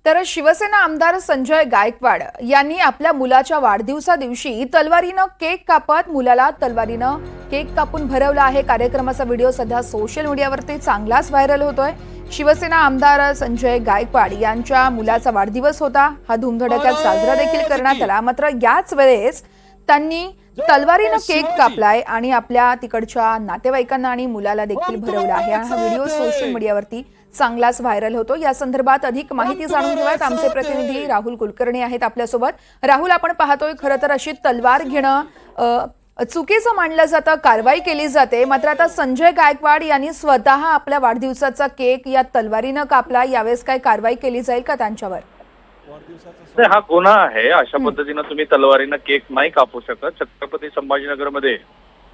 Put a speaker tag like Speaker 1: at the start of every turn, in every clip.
Speaker 1: तर शिवसेना आमदार संजय गायकवाड यांनी आपल्या मुलाच्या वाढदिवसा दिवशी तलवारीनं केक कापत मुलाला तलवारीनं केक कापून भरवला आहे। कार्यक्रमाचा व्हिडिओ सध्या सोशल मीडियावरती चांगलाच व्हायरल होतोय। शिवसेना आमदार संजय गायकवाड यांच्या मुलाचा वाढदिवस होता। हा धूमधडाक्यात साजरा देखील करण्यात आला। मात्र याच वेळेस त्यांनी तलवारीनं केक कापलाय आणि आपल्या तिकडच्या नातेवाईकांना आणि मुलाला देखील भरवला आहे। हा व्हिडिओ सोशल मीडियावरती चांगलाच व्हायरल होतो। या संदर्भात अधिक माहिती जाणून घेऊयात। आमचे प्रतिनिधी राहुल कुलकर्णी आहेत आपल्यासोबत। राहुल, आपण पाहतोय खरं तर अशी तलवार घेणं चुकीचं मानलं जातं, कारवाई केली जाते। मात्र आता संजय गायकवाड यांनी स्वतः आपल्या वाढदिवसाचा केक या तलवारीनं कापला। यावेळेस काय कारवाई केली जाईल का त्यांच्यावर?
Speaker 2: हा गुन्हा आहे। अशा पद्धतीनं तुम्ही तलवारीनं केक नाही कापू शकत। छत्रपती संभाजीनगरमध्ये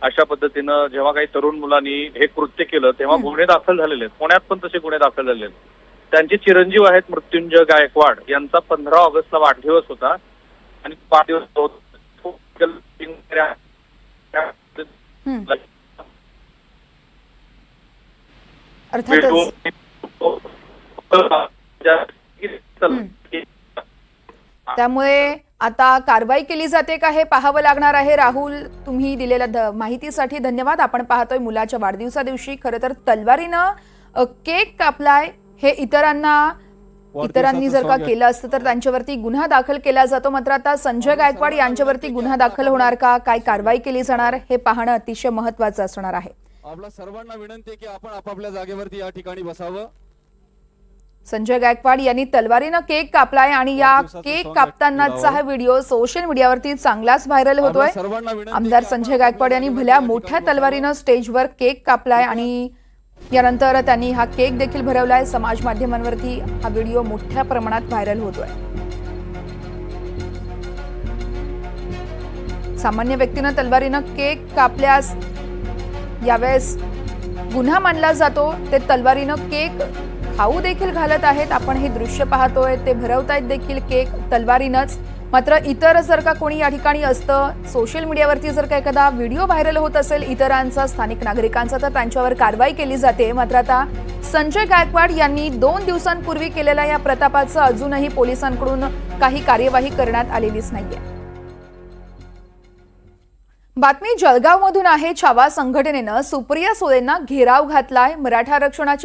Speaker 2: अशा पद्धतीनं जेव्हा काही तरुण मुलांनी हे कृत्य केलं तेव्हा गुन्हे दाखल झालेले आहेत। पुण्यात पण तसे गुन्हे दाखल झालेले आहेत। त्यांचे चिरंजीव आहेत मृत्युंजय गायकवाड यांचा 15 ऑगस्टला वाढदिवस होता आणि वाढदिवस
Speaker 1: त्यामुळे आता कारवाई केली जाते का हे पाहावं लागणार आहे। राहुल, तुम्ही दिलेल्या माहितीसाठी धन्यवाद। आपण पाहतोय मुलाच्या वाढदिवसा दिवशी खरं तर तलवारीनं केक कापलाय। हे इतरांनी जर का केलं असतं तर त्यांच्यावरती गुन्हा दाखल केला जातो। मात्र आता संजय गायकवाड यांच्यावरती गुन्हा दाखल होणार का, काय कारवाई केली जाणार, हे पाहणं अतिशय महत्त्वाचं असणार आहे।
Speaker 3: आपल्या सर्वांना विनंती आहे की आपण आपापल्या जागेवरती या ठिकाणी बसावं।
Speaker 1: संजय गायकवाड यांनी तलवारीनं केक कापलाय आणि या केक कापतानाचा हा व्हिडिओ सोशल मीडियावरती चांगलाच व्हायरल होतोय। आमदार संजय गायकवाड यांनी भल्या मोठ्या तलवारीनं स्टेजवर केक कापलाय आणि यानंतर त्यांनी हा केक देखील भरवलाय। समाज माध्यमांवरती हा व्हिडिओ मोठ्या प्रमाणात व्हायरल होतोय। सामान्य व्यक्तीनं तलवारीनं केक कापल्यास यावेळेस गुन्हा मानला जातो। ते तलवारीनं केक खाऊ देखील घालत आहेत। आपण हे दृश्य पाहतोय, ते भरवतायत देखील केक तलवारीनंच। मात्र इतर जर का कोणी या ठिकाणी असतं, सोशल मीडियावरती जर का एखादा व्हिडिओ व्हायरल होत असेल इतरांचा, स्थानिक नागरिकांचा, तर त्यांच्यावर कारवाई केली जाते। मात्र आता संजय गायकवाड यांनी 2 दिवसांपूर्वी केलेल्या या प्रतापाचं अजूनही पोलिसांकडून काही कार्यवाही करण्यात आलेलीच नाहीये। बातमी जळगावमधून आहे। छावा संघटनेनं सुप्रिया सुळेंना घेराव घातलाय। मराठा आरक्षणाची